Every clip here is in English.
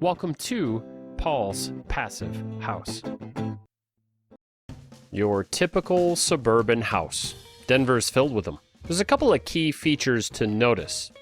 Welcome to Paul's Passive House. Your typical suburban house. Denver's filled with them. There's a couple of key features to notice.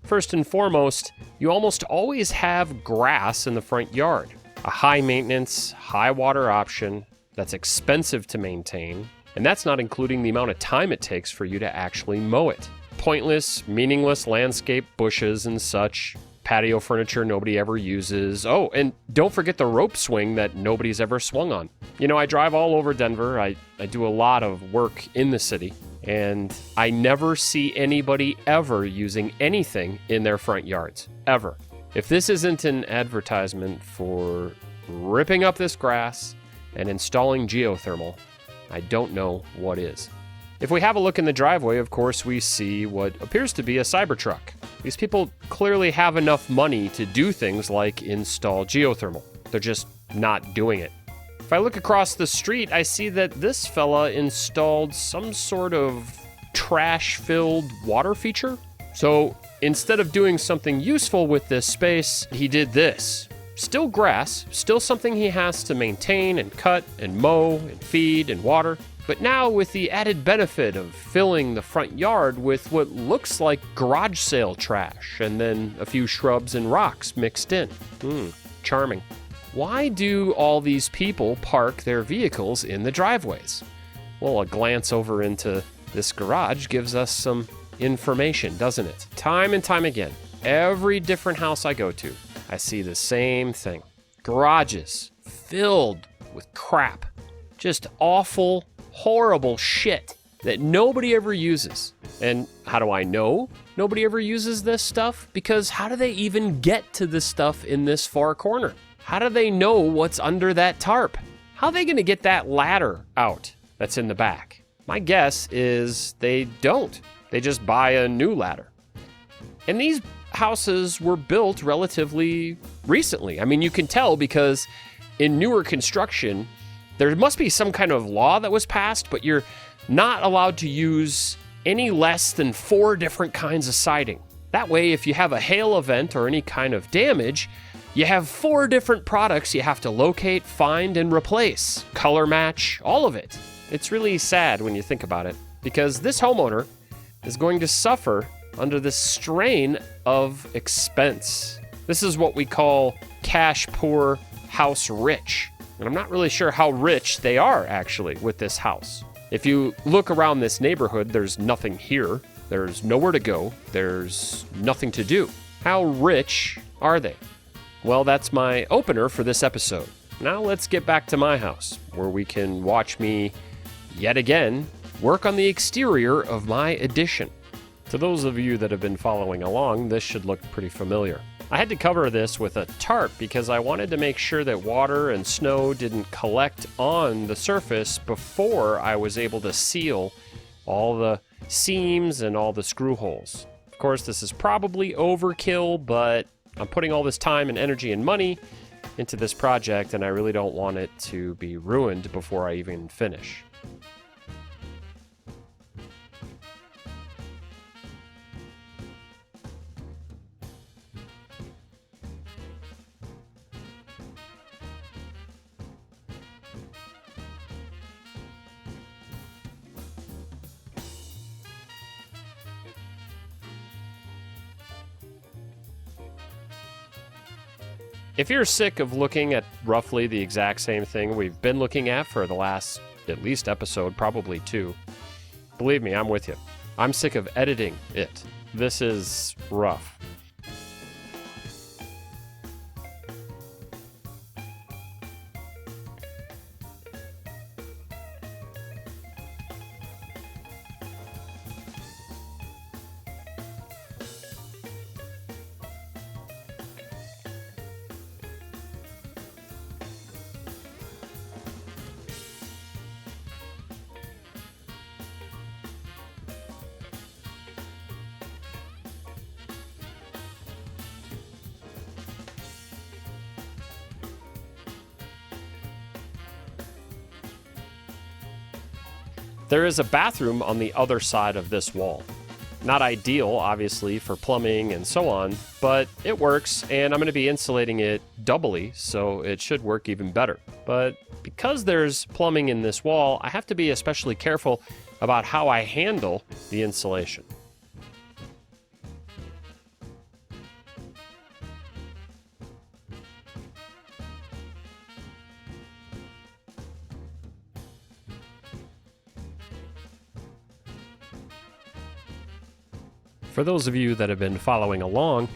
First and foremost, you almost always have grass in the front yard. A high maintenance, high water option that's expensive to maintain, and that's not including the amount of time it takes for you to actually mow it. Pointless, meaningless landscape bushes and such. Patio furniture nobody ever uses. Oh, and don't forget the rope swing that nobody's ever swung on. You know, I drive all over Denver. I do a lot of work in the city, and I never see anybody ever using anything in their front yards, ever. If this isn't an advertisement for ripping up this grass and installing geothermal, I don't know what is. If we have a look in the driveway, of course, we see what appears to be a Cybertruck. These people clearly have enough money to do things like install geothermal. They're just not doing it. If I look across the street, I see that this fella installed some sort of trash-filled water feature. So instead of doing something useful with this space, he did this. Still grass, still something he has to maintain and cut and mow and feed and water. But now with the added benefit of filling the front yard with what looks like garage sale trash and then a few shrubs and rocks mixed in. Charming. Why do all these people park their vehicles in the driveways? Well, a glance over into this garage gives us some information, doesn't it? Time and time again, every different house I go to, I see the same thing. Garages filled with crap. Just awful, horrible shit that nobody ever uses. And how do I know nobody ever uses this stuff? Because how do they even get to this stuff in this far corner? How do they know what's under that tarp? How are they going to get that ladder out that's in the back? My guess is they don't. They just buy a new ladder. And these houses were built relatively recently. I mean, you can tell because in newer construction, there must be some kind of law that was passed, but you're not allowed to use any less than 4 different kinds of siding. That way, if you have a hail event or any kind of damage, you have 4 different products you have to locate, find, and replace. Color match, all of it. It's really sad when you think about it, because this homeowner is going to suffer under this strain of expense. This is what we call cash poor, house rich. And I'm not really sure how rich they are actually with this house. If you look around this neighborhood, there's nothing here. There's nowhere to go. There's nothing to do. How rich are they? Well, that's my opener for this episode. Now let's get back to my house, where we can watch me, yet again, work on the exterior of my addition. To those of you that have been following along, this should look pretty familiar. I had to cover this with a tarp because I wanted to make sure that water and snow didn't collect on the surface before I was able to seal all the seams and all the screw holes. Of course, this is probably overkill, but I'm putting all this time and energy and money into this project, and I really don't want it to be ruined before I even finish. If you're sick of looking at roughly the exact same thing we've been looking at for the last, at least episode, probably 2, believe me, I'm with you. I'm sick of editing it. This is rough. There is a bathroom on the other side of this wall. Not ideal, obviously, for plumbing and so on, but it works, and I'm going to be insulating it doubly, so it should work even better. But because there's plumbing in this wall, I have to be especially careful about how I handle the insulation. For those of you that have been following along,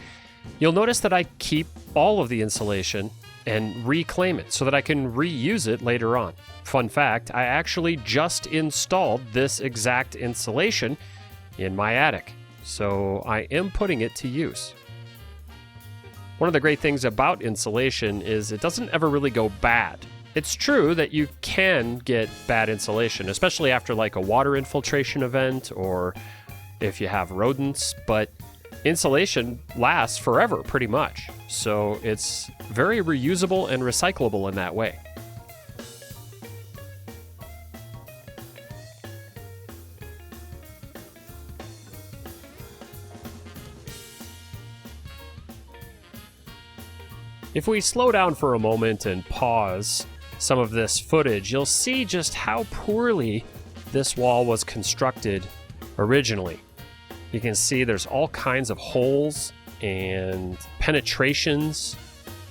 you'll notice that I keep all of the insulation and reclaim it so that I can reuse it later on. Fun fact, I actually just installed this exact insulation in my attic, so I am putting it to use. One of the great things about insulation is it doesn't ever really go bad. It's true that you can get bad insulation, especially after like a water infiltration event or if you have rodents, but insulation lasts forever pretty much. So it's very reusable and recyclable in that way. If we slow down for a moment and pause some of this footage, you'll see just how poorly this wall was constructed originally. You can see there's all kinds of holes and penetrations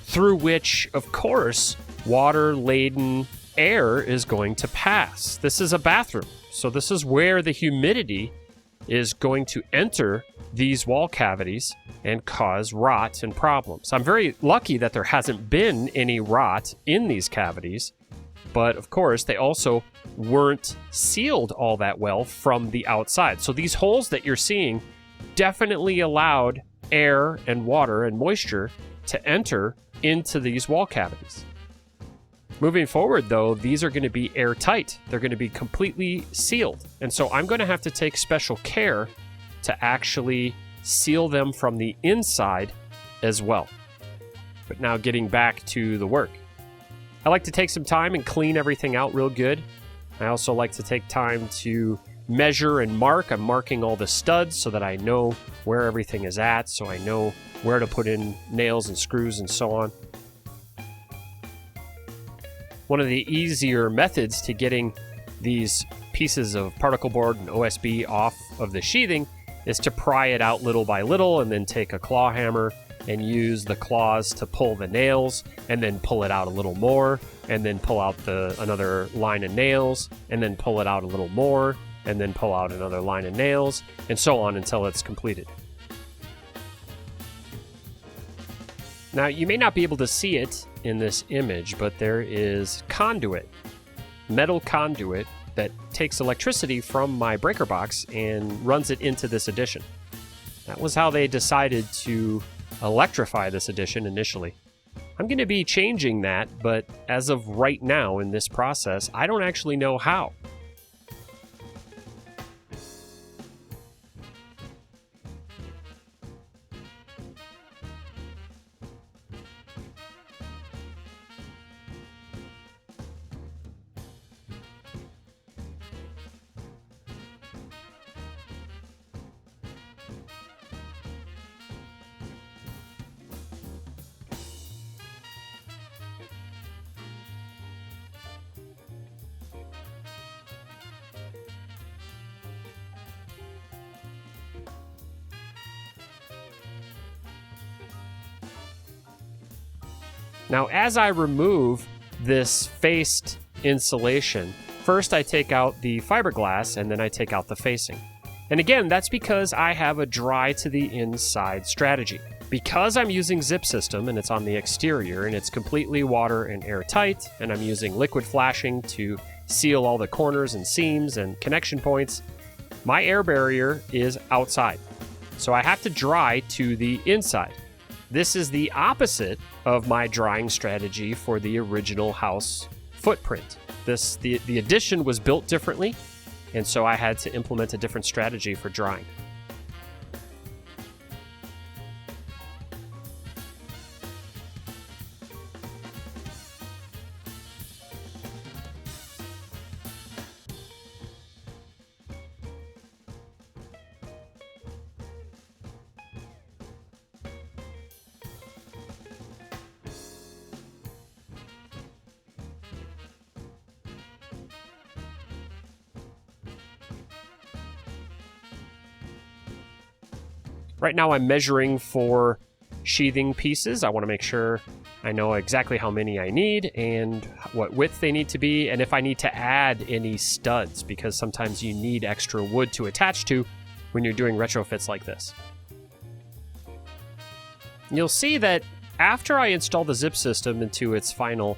through which, of course, water-laden air is going to pass. This is a bathroom, so this is where the humidity is going to enter these wall cavities and cause rot and problems. I'm very lucky that there hasn't been any rot in these cavities, but of course they also weren't sealed all that well from the outside. So these holes that you're seeing definitely allowed air and water and moisture to enter into these wall cavities. Moving forward though, these are going to be airtight. They're going to be completely sealed. And so I'm going to have to take special care to actually seal them from the inside as well. But now getting back to the work. I like to take some time and clean everything out real good. I also like to take time to measure and mark. I'm marking all the studs so that I know where everything is at, so I know where to put in nails and screws and so on. One of the easier methods to getting these pieces of particle board and OSB off of the sheathing is to pry it out little by little and then take a claw hammer and use the claws to pull the nails and then pull it out a little more and then pull out another line of nails and then pull it out a little more and then pull out another line of nails and so on until it's completed. Now you may not be able to see it in this image, but there is conduit, metal conduit that takes electricity from my breaker box and runs it into this addition. That was how they decided to electrify this addition initially. I'm going to be changing that, but as of right now in this process, I don't actually know how. Now, as I remove this faced insulation, first I take out the fiberglass and then I take out the facing. And again, that's because I have a dry to the inside strategy. Because I'm using zip system and it's on the exterior and it's completely water and airtight, and I'm using liquid flashing to seal all the corners and seams and connection points, my air barrier is outside. So I have to dry to the inside. This is the opposite of my drying strategy for the original house footprint. The addition was built differently, and so I had to implement a different strategy for drying. Right now I'm measuring for sheathing pieces. I want to make sure I know exactly how many I need and what width they need to be, and if I need to add any studs, because sometimes you need extra wood to attach to when you're doing retrofits like this. You'll see that after I install the zip system into its final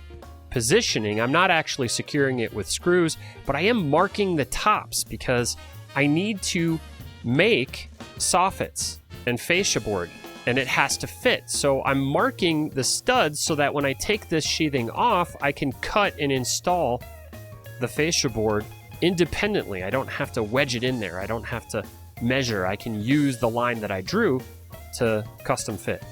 positioning, I'm not actually securing it with screws, but I am marking the tops because I need to make soffits and fascia board, and it has to fit. So I'm marking the studs so that when I take this sheathing off, I can cut and install the fascia board independently. I don't have to wedge it in there. I don't have to measure. I can use the line that I drew to custom fit.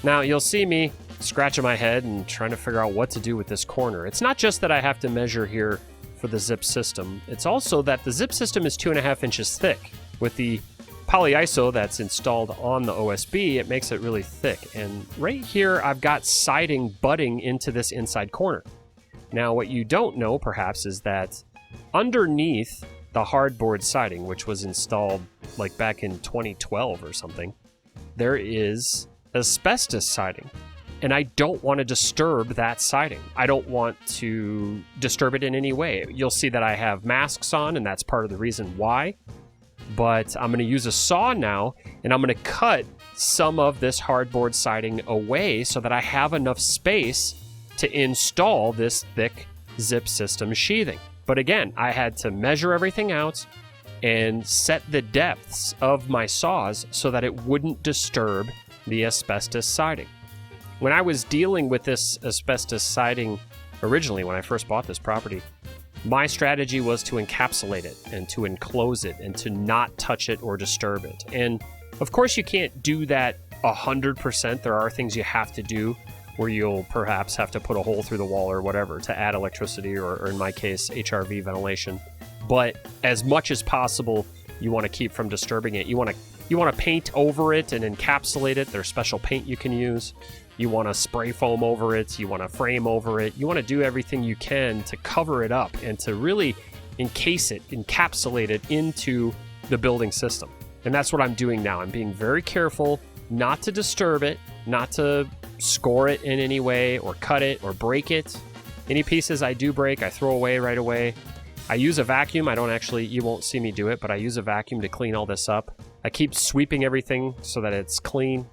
Now, you'll see me scratching my head and trying to figure out what to do with this corner. It's not just that I have to measure here for the zip system. It's also that the zip system is 2.5 inches thick. With the polyiso that's installed on the OSB, it makes it really thick. And right here, I've got siding butting into this inside corner. Now, what you don't know, perhaps, is that underneath the hardboard siding, which was installed like back in 2012 or something, there is asbestos siding, and I don't want to disturb that siding. I don't want to disturb it in any way. You'll see that I have masks on, and that's part of the reason why, but I'm going to use a saw now, and I'm going to cut some of this hardboard siding away so that I have enough space to install this thick zip system sheathing. But again, I had to measure everything out and set the depths of my saws so that it wouldn't disturb the asbestos siding. When I was dealing with this asbestos siding originally, when I first bought this property, my strategy was to encapsulate it and to enclose it and to not touch it or disturb it. And of course you can't do that 100%. There are things you have to do where you'll perhaps have to put a hole through the wall or whatever to add electricity or in my case, HRV ventilation. But as much as possible, you want to keep from disturbing it. You want to paint over it and encapsulate it. There's special paint you can use. You want to spray foam over it. You want to frame over it. You want to do everything you can to cover it up and to really encase it, encapsulate it into the building system. And that's what I'm doing now. I'm being very careful not to disturb it, not to score it in any way or cut it or break it. Any pieces I do break, I throw away right away. I use a vacuum. You won't see me do it, but I use a vacuum to clean all this up. I keep sweeping everything so that it's clean.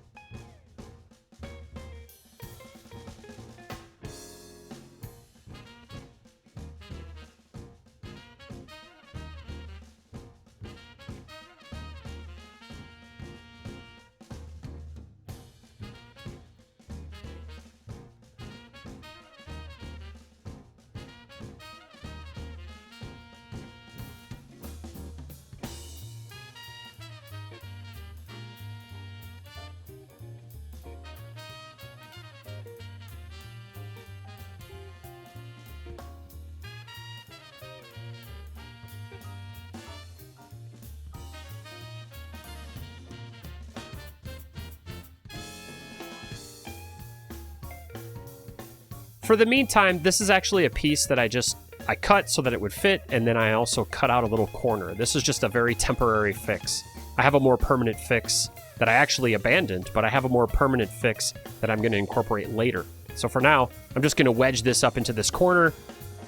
For the meantime, this is actually a piece that I cut so that it would fit, and then I also cut out a little corner. This is just a very temporary fix. I have a more permanent fix that I actually abandoned, but I have a more permanent fix that I'm going to incorporate later. So for now, I'm just going to wedge this up into this corner,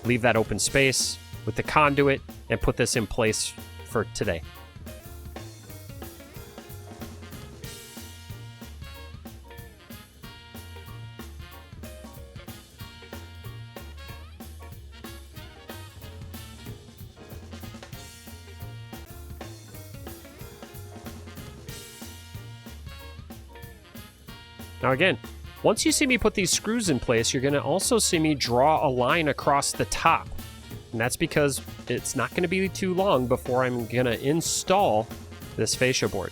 leave that open space with the conduit, and put this in place for today. Now again, once you see me put these screws in place, you're going to also see me draw a line across the top. And that's because it's not going to be too long before I'm going to install this fascia board.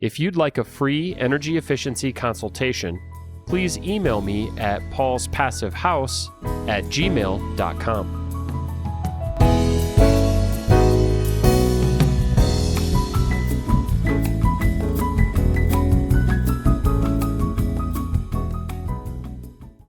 If you'd like a free energy efficiency consultation, please email me at paulspassivehouse@gmail.com.